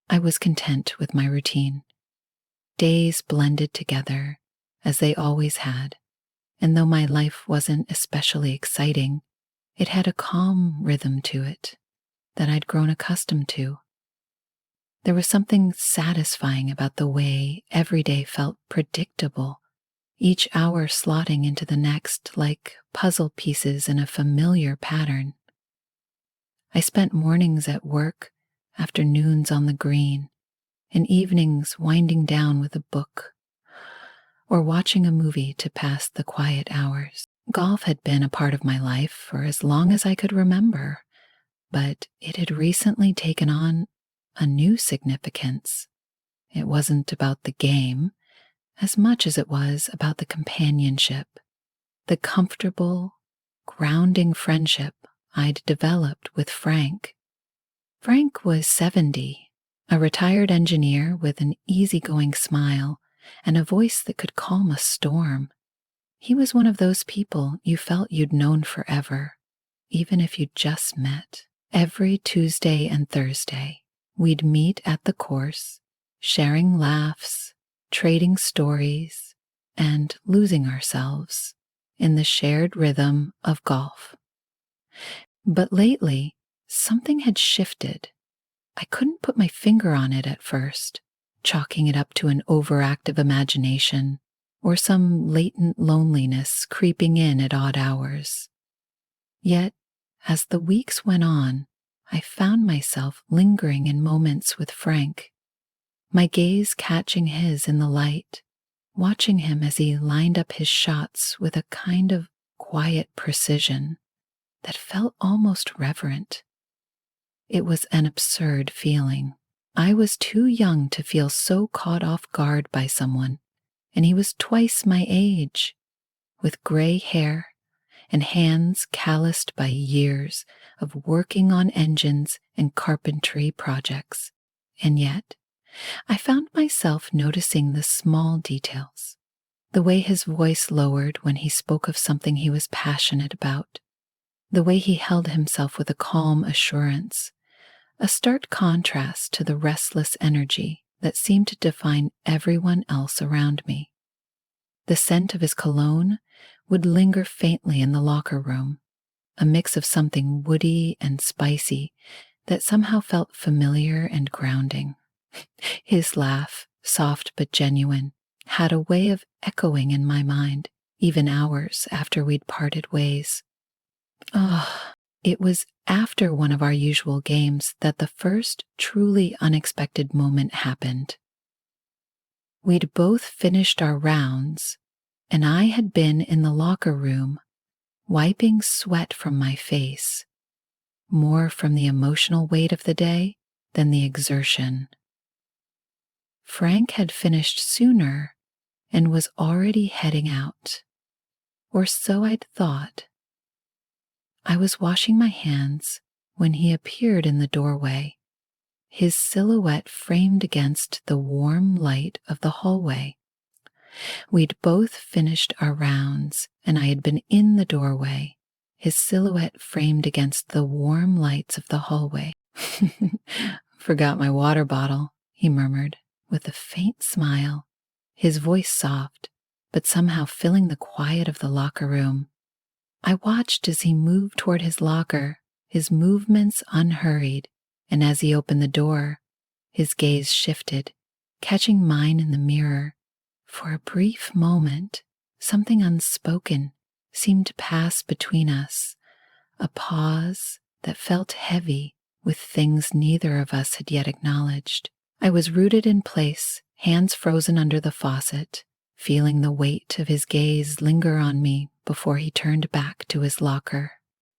I was content with my routine. Days blended together, as they always had, and though my life wasn't especially exciting, it had a calm rhythm to it that I'd grown accustomed to. There was something satisfying about the way every day felt predictable, each hour slotting into the next like puzzle pieces in a familiar pattern. I spent mornings at work, afternoons on the green, and evenings winding down with a book or watching a movie to pass the quiet hours. Golf had been a part of my life for as long as I could remember, but it had recently taken on a new significance. It wasn't about the game as much as it was about the companionship, the comfortable, grounding friendship I'd developed with Frank. Frank was 70, a retired engineer with an easygoing smile and a voice that could calm a storm. He was one of those people you felt you'd known forever, even if you'd just met. Every Tuesday and Thursday, we'd meet at the course, sharing laughs, trading stories, and losing ourselves in the shared rhythm of golf. But lately, something had shifted. I couldn't put my finger on it at first, chalking it up to an overactive imagination or some latent loneliness creeping in at odd hours. Yet, as the weeks went on, I found myself lingering in moments with Frank, my gaze catching his in the light, watching him as he lined up his shots with a kind of quiet precision that felt almost reverent. It was an absurd feeling. I was too young to feel so caught off guard by someone, and he was twice my age, with gray hair and hands calloused by years of working on engines and carpentry projects. And yet, I found myself noticing the small details, the way his voice lowered when he spoke of something he was passionate about, the way he held himself with a calm assurance, a stark contrast to the restless energy that seemed to define everyone else around me. The scent of his cologne would linger faintly in the locker room, a mix of something woody and spicy that somehow felt familiar and grounding. His laugh, soft but genuine, had a way of echoing in my mind, even hours after we'd parted ways. It was after one of our usual games that the first truly unexpected moment happened. We'd both finished our rounds, and I had been in the locker room, wiping sweat from my face, more from the emotional weight of the day than the exertion. Frank had finished sooner and was already heading out, or so I'd thought. I was washing my hands when he appeared in the doorway, his silhouette framed against the warm light of the hallway. We'd both finished our rounds, and I had been in the doorway, his silhouette framed against the warm lights of the hallway. "Forgot my water bottle," he murmured, with a faint smile, his voice soft, but somehow filling the quiet of the locker room. I watched as he moved toward his locker, his movements unhurried, and as he opened the door, his gaze shifted, catching mine in the mirror. For a brief moment, something unspoken seemed to pass between us, a pause that felt heavy with things neither of us had yet acknowledged. I was rooted in place, hands frozen under the faucet, feeling the weight of his gaze linger on me before he turned back to his locker.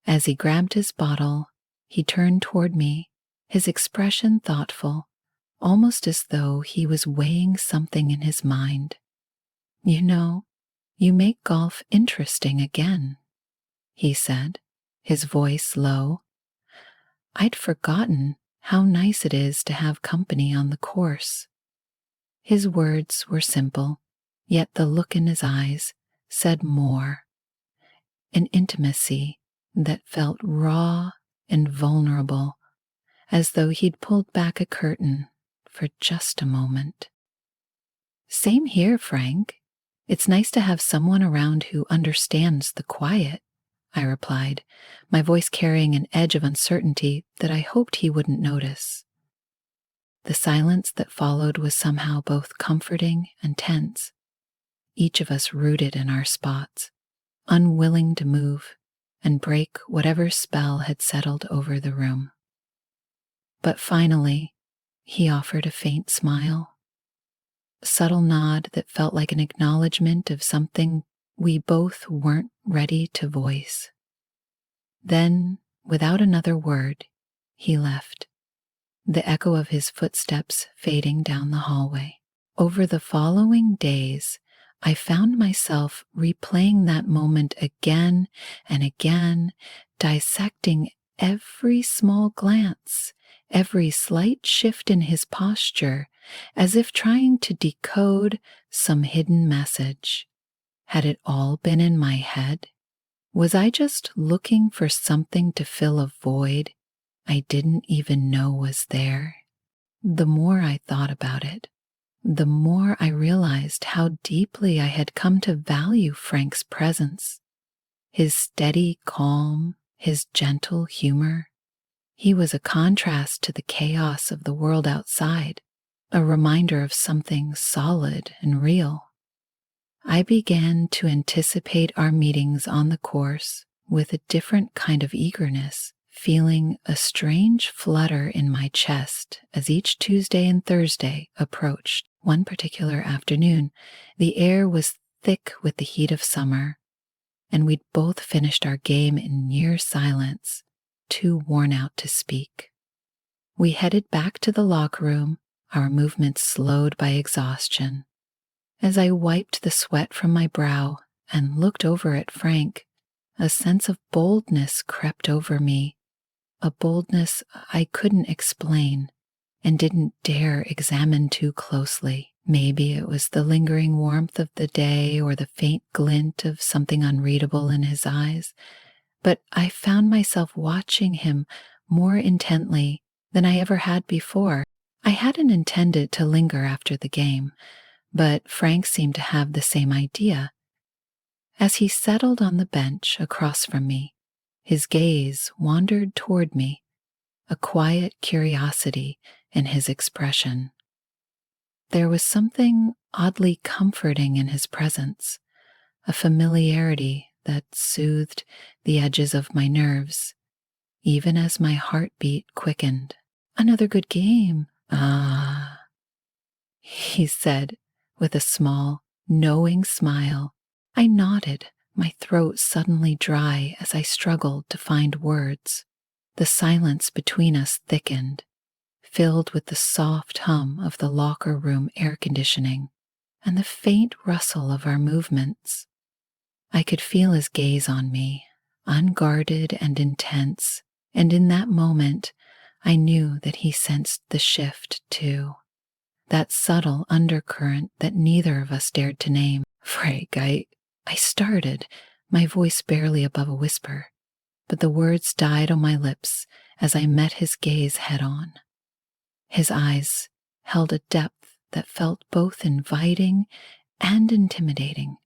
As he grabbed his bottle, he turned toward me, his expression thoughtful, almost as though he was weighing something in his mind. "You know, you make golf interesting again," he said, his voice low. "I'd forgotten how nice it is to have company on the course." His words were simple, yet the look in his eyes said more. An intimacy that felt raw and vulnerable, as though he'd pulled back a curtain for just a moment. Same here, Frank. It's nice to have someone around who understands the quiet, I replied, my voice carrying an edge of uncertainty that I hoped he wouldn't notice. The silence that followed was somehow both comforting and tense, each of us rooted in our spots, unwilling to move and break whatever spell had settled over the room. But finally, he offered a faint smile, a subtle nod that felt like an acknowledgement of something we both weren't ready to voice. Then, without another word, he left, the echo of his footsteps fading down the hallway. Over the following days, I found myself replaying that moment again and again, dissecting every small glance, every slight shift in his posture, as if trying to decode some hidden message. Had it all been in my head? Was I just looking for something to fill a void I didn't even know was there? The more I thought about it, the more I realized how deeply I had come to value Frank's presence. His steady calm, his gentle humor. He was a contrast to the chaos of the world outside, a reminder of something solid and real. I began to anticipate our meetings on the course with a different kind of eagerness, feeling a strange flutter in my chest as each Tuesday and Thursday approached. One particular afternoon, the air was thick with the heat of summer, and we'd both finished our game in near silence, too worn out to speak. We headed back to the locker room, our movements slowed by exhaustion. As I wiped the sweat from my brow and looked over at Frank, a sense of boldness crept over me, a boldness I couldn't explain and didn't dare examine too closely. Maybe it was the lingering warmth of the day or the faint glint of something unreadable in his eyes, but I found myself watching him more intently than I ever had before. I hadn't intended to linger after the game, but Frank seemed to have the same idea. As he settled on the bench across from me, his gaze wandered toward me, a quiet curiosity in his expression. There was something oddly comforting in his presence, a familiarity that soothed the edges of my nerves, even as my heartbeat quickened. "Another good game." "Ah," he said with a small, knowing smile. I nodded, my throat suddenly dry as I struggled to find words. The silence between us thickened, filled with the soft hum of the locker room air conditioning and the faint rustle of our movements. I could feel his gaze on me, unguarded and intense, and in that moment, I knew that he sensed the shift too. That subtle undercurrent that neither of us dared to name. "Frank, I started, my voice barely above a whisper, but the words died on my lips as I met his gaze head on. His eyes held a depth that felt both inviting and intimidating,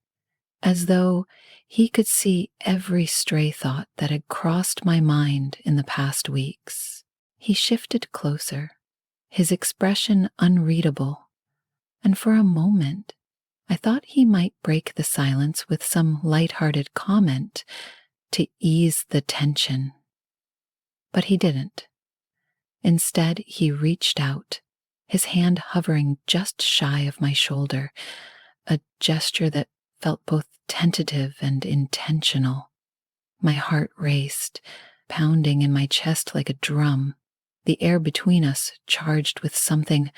as though he could see every stray thought that had crossed my mind in the past weeks. He shifted closer, his expression unreadable, and for a moment I thought he might break the silence with some light-hearted comment to ease the tension. But he didn't. Instead, he reached out, his hand hovering just shy of my shoulder, a gesture that felt both tentative and intentional. My heart raced, pounding in my chest like a drum, the air between us charged with something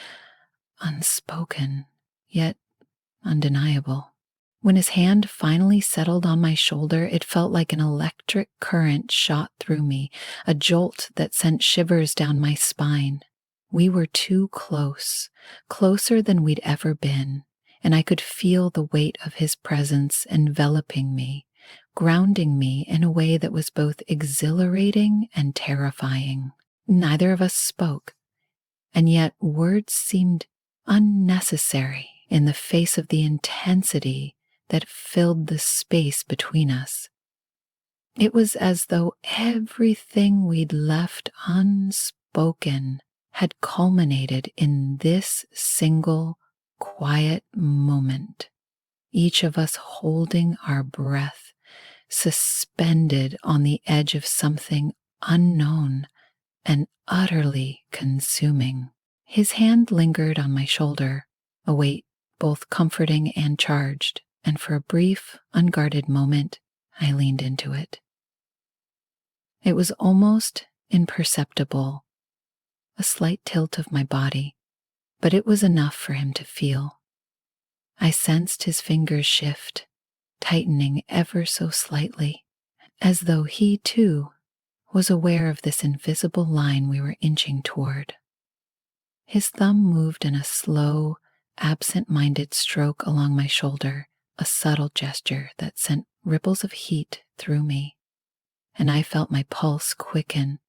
unspoken, yet undeniable. When his hand finally settled on my shoulder, it felt like an electric current shot through me, a jolt that sent shivers down my spine. We were too close, closer than we'd ever been, and I could feel the weight of his presence enveloping me, grounding me in a way that was both exhilarating and terrifying. Neither of us spoke, and yet words seemed unnecessary in the face of the intensity that filled the space between us. It was as though everything we'd left unspoken had culminated in this single, quiet moment, each of us holding our breath, suspended on the edge of something unknown and utterly consuming. His hand lingered on my shoulder, a weight both comforting and charged, and for a brief, unguarded moment, I leaned into it. It was almost imperceptible, a slight tilt of my body, but it was enough for him to feel. I sensed his fingers shift, tightening ever so slightly, as though he too was aware of this invisible line we were inching toward. His thumb moved in a slow, absent-minded stroke along my shoulder, a subtle gesture that sent ripples of heat through me, and I felt my pulse quicken.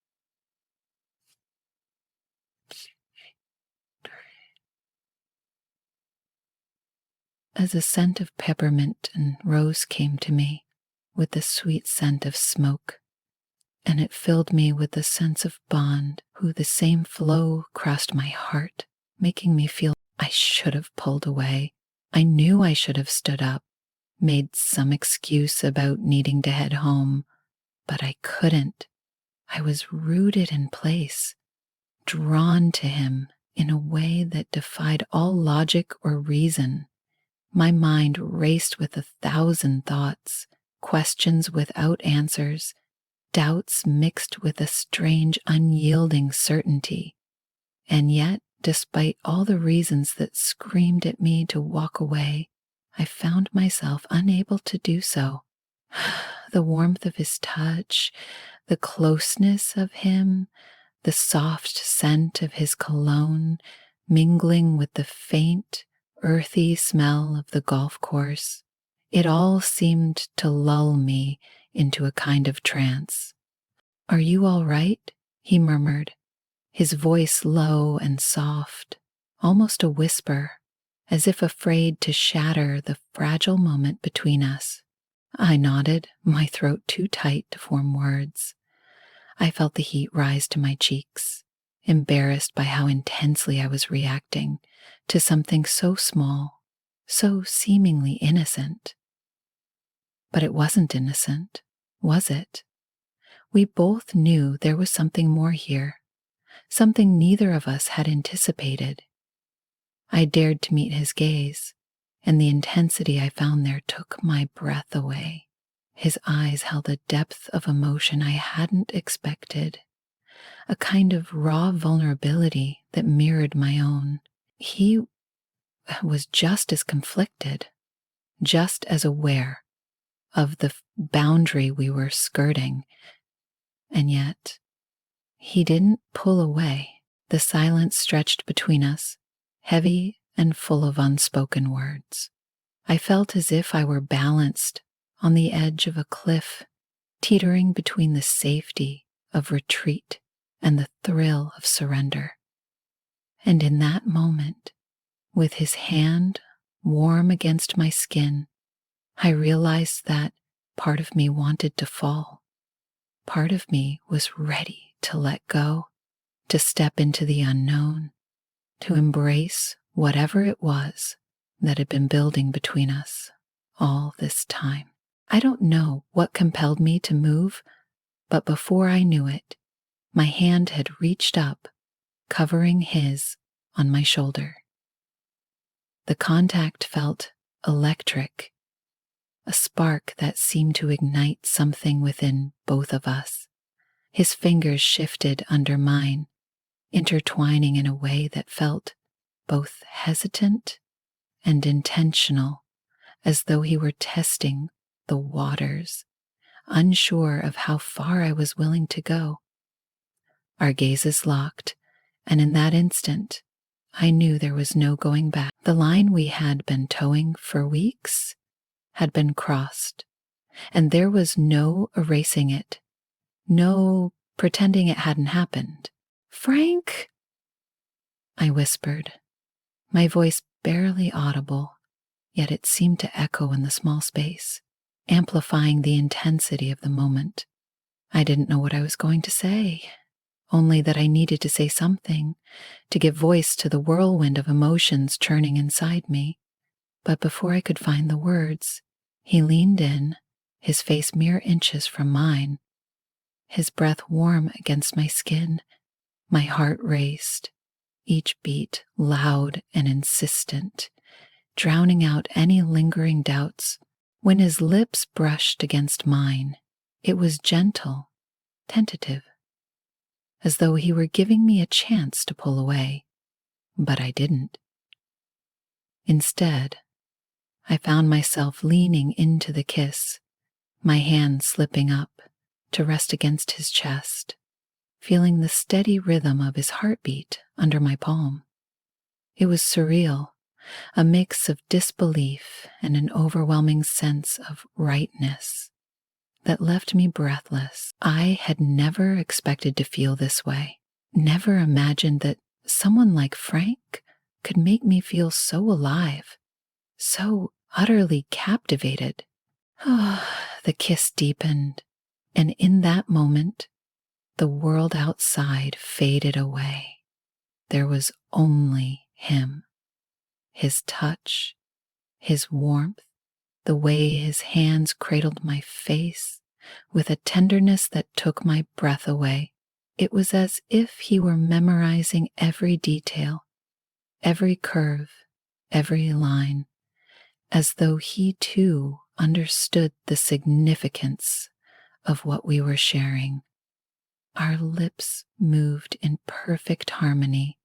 As a scent of peppermint and rose came to me, with the sweet scent of smoke, and it filled me with a sense of bond. The same flow crossed my heart, making me feel I should have pulled away. I knew I should have stood up, made some excuse about needing to head home, but I couldn't. I was rooted in place, drawn to him in a way that defied all logic or reason. My mind raced with 1,000 thoughts, questions without answers, doubts mixed with a strange, unyielding certainty. And yet, despite all the reasons that screamed at me to walk away, I found myself unable to do so. The warmth of his touch, the closeness of him, the soft scent of his cologne, mingling with the faint, earthy smell of the golf course. It all seemed to lull me into a kind of trance. "Are you all right?" he murmured, his voice low and soft, almost a whisper, as if afraid to shatter the fragile moment between us. I nodded, my throat too tight to form words. I felt the heat rise to my cheeks, embarrassed by how intensely I was reacting to something so small, so seemingly innocent. But it wasn't innocent, was it? We both knew there was something more here, something neither of us had anticipated. I dared to meet his gaze, and the intensity I found there took my breath away. His eyes held a depth of emotion I hadn't expected, a kind of raw vulnerability that mirrored my own. He was just as conflicted, just as aware of the boundary we were skirting, and yet he didn't pull away. The silence stretched between us, heavy and full of unspoken words. I felt as if I were balanced on the edge of a cliff, teetering between the safety of retreat and the thrill of surrender. And in that moment, with his hand warm against my skin, I realized that part of me wanted to fall. Part of me was ready to let go, to step into the unknown, to embrace whatever it was that had been building between us all this time. I don't know what compelled me to move, but before I knew it, my hand had reached up, covering his on my shoulder. The contact felt electric, a spark that seemed to ignite something within both of us. His fingers shifted under mine, intertwining in a way that felt both hesitant and intentional, as though he were testing the waters, unsure of how far I was willing to go. Our gazes locked, and in that instant, I knew there was no going back. The line we had been towing for weeks had been crossed, and there was no erasing it, no pretending it hadn't happened. "Frank!" I whispered, my voice barely audible, yet it seemed to echo in the small space, amplifying the intensity of the moment. I didn't know what I was going to say, only that I needed to say something to give voice to the whirlwind of emotions churning inside me. But before I could find the words, he leaned in, his face mere inches from mine, his breath warm against my skin. My heart raced, each beat loud and insistent, drowning out any lingering doubts. When his lips brushed against mine, it was gentle, tentative, as though he were giving me a chance to pull away. But I didn't. Instead, I found myself leaning into the kiss, my hand slipping up to rest against his chest, feeling the steady rhythm of his heartbeat under my palm. It was surreal, a mix of disbelief and an overwhelming sense of rightness that left me breathless. I had never expected to feel this way, never imagined that someone like Frank could make me feel so alive, so utterly captivated. The kiss deepened, and in that moment, the world outside faded away. There was only him, his touch, his warmth, the way his hands cradled my face with a tenderness that took my breath away. It was as if he were memorizing every detail, every curve, every line, as though he too understood the significance of what we were sharing. Our lips moved in perfect harmony,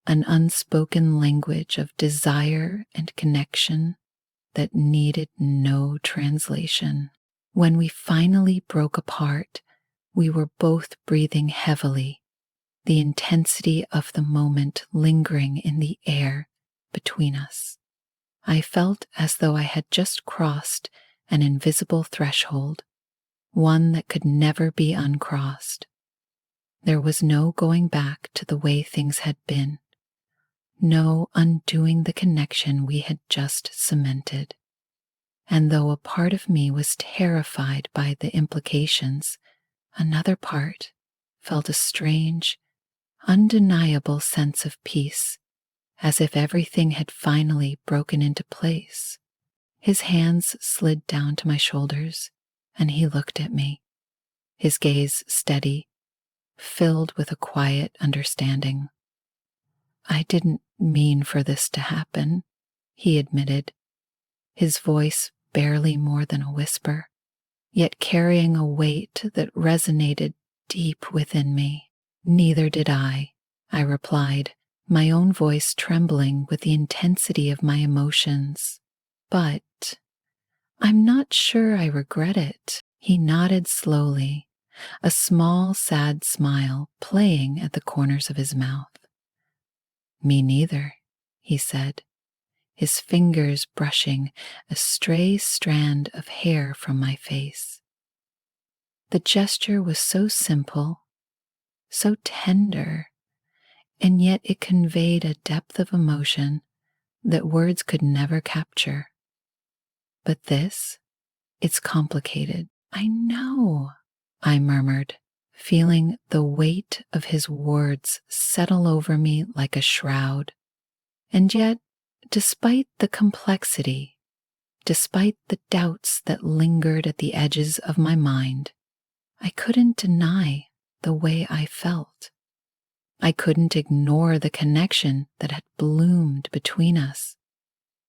an unspoken language of desire and connection that needed no translation. When we finally broke apart, we were both breathing heavily, the intensity of the moment lingering in the air between us. I felt as though I had just crossed an invisible threshold, one that could never be uncrossed. There was no going back to the way things had been, no undoing the connection we had just cemented. And though a part of me was terrified by the implications, another part felt a strange, undeniable sense of peace, as if everything had finally broken into place. His hands slid down to my shoulders, and he looked at me, his gaze steady, filled with a quiet understanding. I didn't mean for this to happen, he admitted, his voice barely more than a whisper, yet carrying a weight that resonated deep within me. Neither did I replied, my own voice trembling with the intensity of my emotions. But I'm not sure I regret it. He nodded slowly, a small, sad smile playing at the corners of his mouth. Me neither, he said, his fingers brushing a stray strand of hair from my face. The gesture was so simple, so tender, and yet it conveyed a depth of emotion that words could never capture. But this, it's complicated. I know, I murmured, feeling the weight of his words settle over me like a shroud. And yet, despite the complexity, despite the doubts that lingered at the edges of my mind, I couldn't deny the way I felt. I couldn't ignore the connection that had bloomed between us,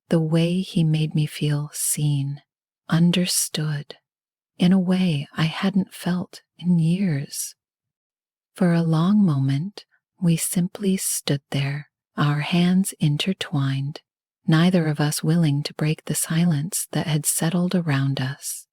the way he made me feel seen, understood, in a way I hadn't felt in years. For a long moment, we simply stood there, our hands intertwined, neither of us willing to break the silence that had settled around us.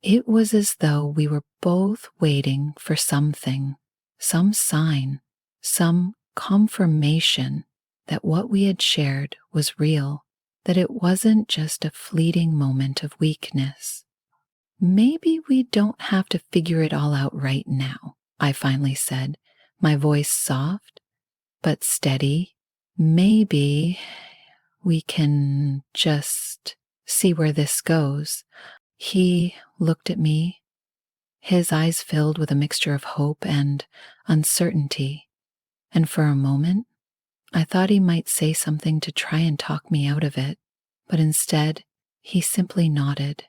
It was as though we were both waiting for something, some sign, some confirmation that what we had shared was real, that it wasn't just a fleeting moment of weakness. Maybe we don't have to figure it all out right now, I finally said, my voice soft but steady Maybe we can just see where this goes. He looked at me, his eyes filled with a mixture of hope and uncertainty, and for a moment, I thought he might say something to try and talk me out of it, but instead, he simply nodded,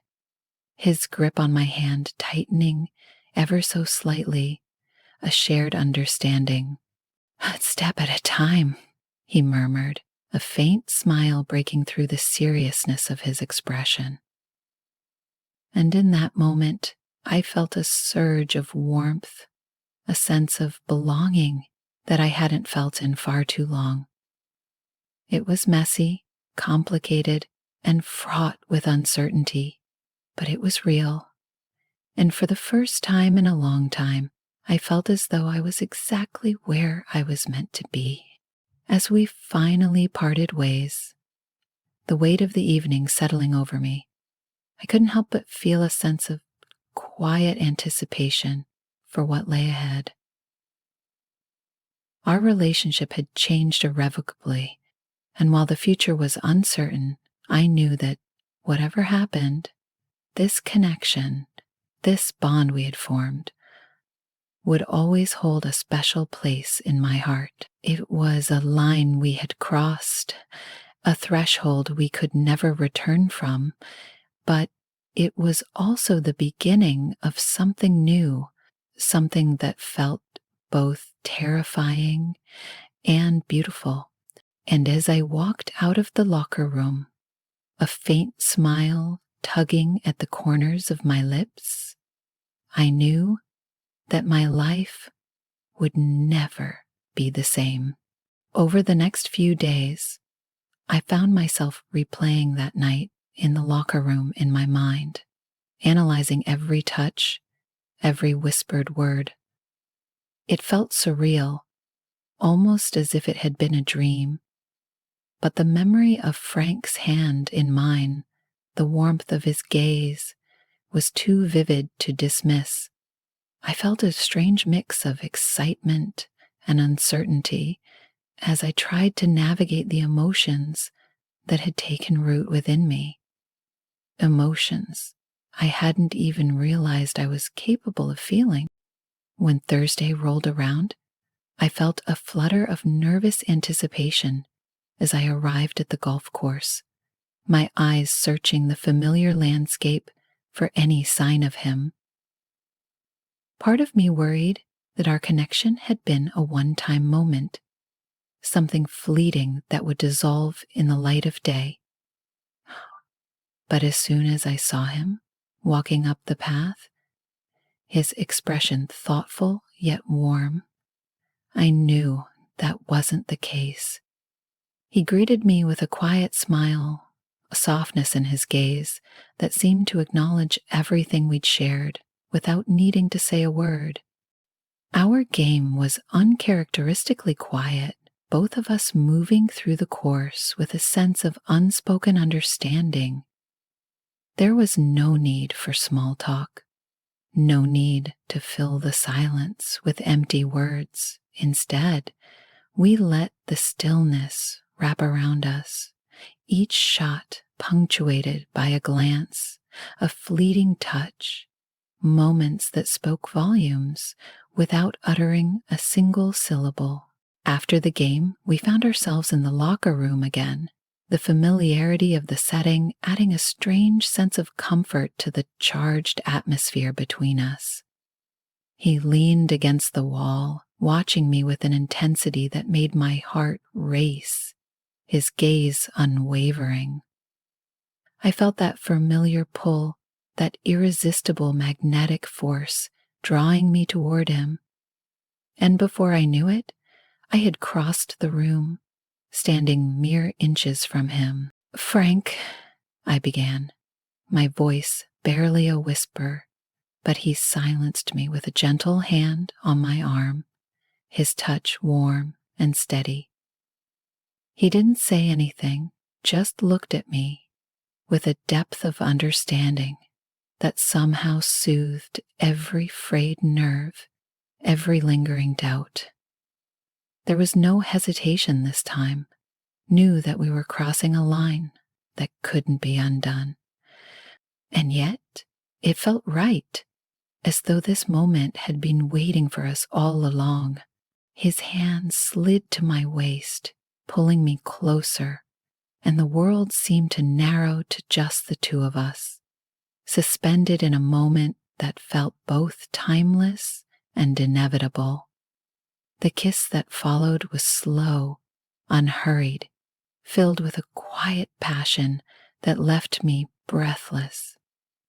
his grip on my hand tightening ever so slightly, a shared understanding. "A step at a time," he murmured, a faint smile breaking through the seriousness of his expression. And in that moment, I felt a surge of warmth, a sense of belonging that I hadn't felt in far too long. It was messy, complicated, and fraught with uncertainty, but it was real. And for the first time in a long time, I felt as though I was exactly where I was meant to be. As we finally parted ways, the weight of the evening settling over me, I couldn't help but feel a sense of quiet anticipation for what lay ahead. Our relationship had changed irrevocably, and while the future was uncertain, I knew that whatever happened, this connection, this bond we had formed, would always hold a special place in my heart. It was a line we had crossed, a threshold we could never return from, but it was also the beginning of something new, something that felt both terrifying and beautiful. And as I walked out of the locker room, a faint smile tugging at the corners of my lips, I knew that my life would never be the same. Over the next few days, I found myself replaying that night in the locker room in my mind, analyzing every touch, every whispered word. It felt surreal, almost as if it had been a dream. But the memory of Frank's hand in mine, the warmth of his gaze, was too vivid to dismiss. I felt a strange mix of excitement and uncertainty as I tried to navigate the emotions that had taken root within me. Emotions I hadn't even realized I was capable of feeling. When Thursday rolled around, I felt a flutter of nervous anticipation as I arrived at the golf course, my eyes searching the familiar landscape for any sign of him. Part of me worried that our connection had been a one-time moment, something fleeting that would dissolve in the light of day. But as soon as I saw him walking up the path, his expression thoughtful yet warm, I knew that wasn't the case. He greeted me with a quiet smile, a softness in his gaze that seemed to acknowledge everything we'd shared without needing to say a word. Our game was uncharacteristically quiet, both of us moving through the course with a sense of unspoken understanding. There was no need for small talk, no need to fill the silence with empty words. Instead, we let the stillness wrap around us, each shot punctuated by a glance, a fleeting touch, moments that spoke volumes without uttering a single syllable. After the game, we found ourselves in the locker room again, the familiarity of the setting adding a strange sense of comfort to the charged atmosphere between us. He leaned against the wall, watching me with an intensity that made my heart race, his gaze unwavering. I felt that familiar pull, that irresistible magnetic force drawing me toward him. And before I knew it, I had crossed the room, standing mere inches from him. "Frank," I began, my voice barely a whisper, but he silenced me with a gentle hand on my arm, his touch warm and steady. He didn't say anything, just looked at me with a depth of understanding that somehow soothed every frayed nerve, every lingering doubt. There was no hesitation this time, knew that we were crossing a line that couldn't be undone. And yet, it felt right, as though this moment had been waiting for us all along. His hand slid to my waist, pulling me closer, and the world seemed to narrow to just the two of us, suspended in a moment that felt both timeless and inevitable. The kiss that followed was slow, unhurried, filled with a quiet passion that left me breathless.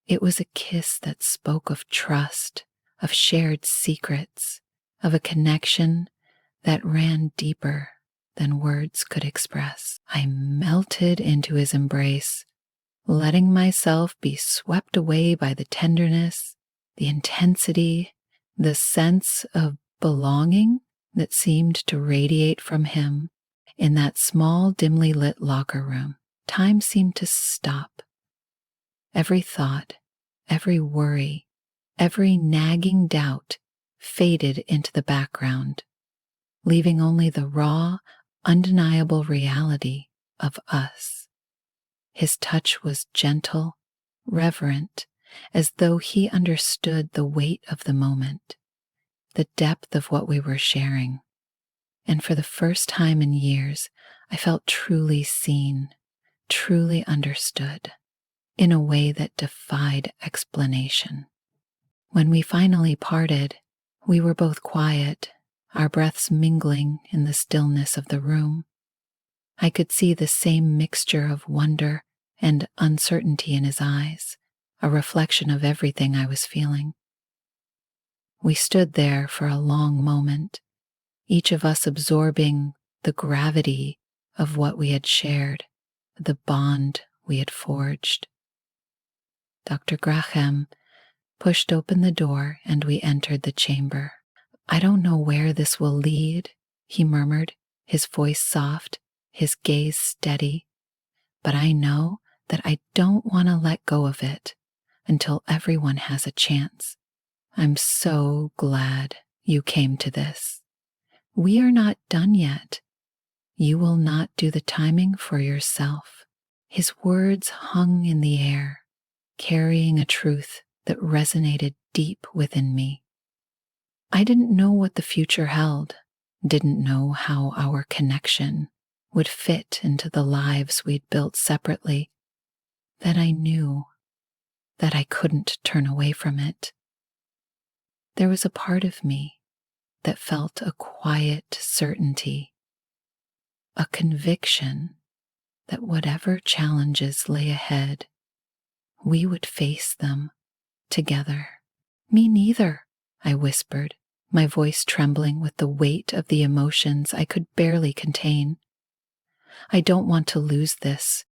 It was a kiss that spoke of trust, of shared secrets, of a connection that ran deeper than words could express. I melted into his embrace, letting myself be swept away by the tenderness, the intensity, the sense of belonging that seemed to radiate from him in that small, dimly lit locker room. Time seemed to stop. Every thought, every worry, every nagging doubt faded into the background, leaving only the raw, undeniable reality of us. His touch was gentle, reverent, as though he understood the weight of the moment, the depth of what we were sharing. And for the first time in years, I felt truly seen, truly understood, in a way that defied explanation. When we finally parted, we were both quiet, our breaths mingling in the stillness of the room. I could see the same mixture of wonder and uncertainty in his eyes, a reflection of everything I was feeling. We stood there for a long moment, each of us absorbing the gravity of what we had shared, the bond we had forged. Dr. Graham pushed open the door and we entered the chamber. "I don't know where this will lead," he murmured, his voice soft, his gaze steady, "but I know that I don't want to let go of it until everyone has a chance. I'm so glad you came to this. We are not done yet. You will not do the timing for yourself." His words hung in the air, carrying a truth that resonated deep within me. I didn't know what the future held, didn't know how our connection would fit into the lives we'd built separately, that I knew that I couldn't turn away from it. There was a part of me that felt a quiet certainty, a conviction that whatever challenges lay ahead, we would face them together. "Me neither," I whispered, my voice trembling with the weight of the emotions I could barely contain. "I don't want to lose this."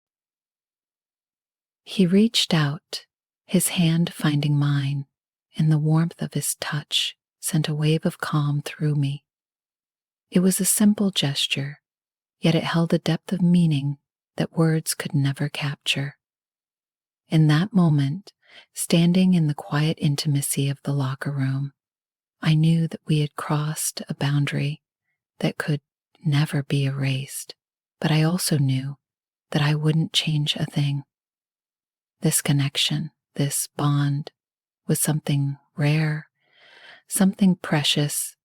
He reached out, his hand finding mine, and the warmth of his touch sent a wave of calm through me. It was a simple gesture, yet it held a depth of meaning that words could never capture. In that moment, standing in the quiet intimacy of the locker room, I knew that we had crossed a boundary that could never be erased, but I also knew that I wouldn't change a thing. This connection, this bond, was something rare, something precious,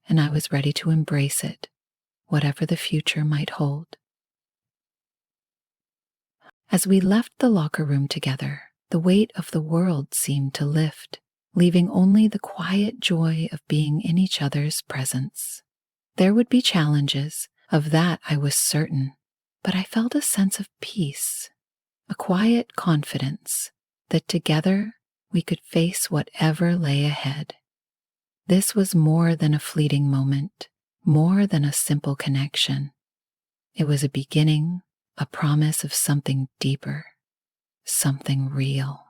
and I was ready to embrace it, whatever the future might hold. As we left the locker room together, the weight of the world seemed to lift, leaving only the quiet joy of being in each other's presence. There would be challenges, of that I was certain, but I felt a sense of peace, a quiet confidence that together we could face whatever lay ahead. This was more than a fleeting moment, more than a simple connection. It was a beginning, a promise of something deeper, something real.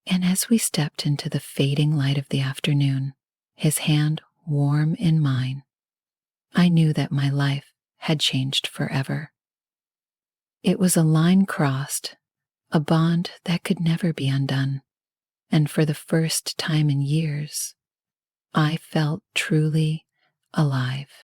And as we stepped into the fading light of the afternoon, his hand warm in mine, I knew that my life had changed forever. It was a line crossed, a bond that could never be undone, and for the first time in years, I felt truly alive.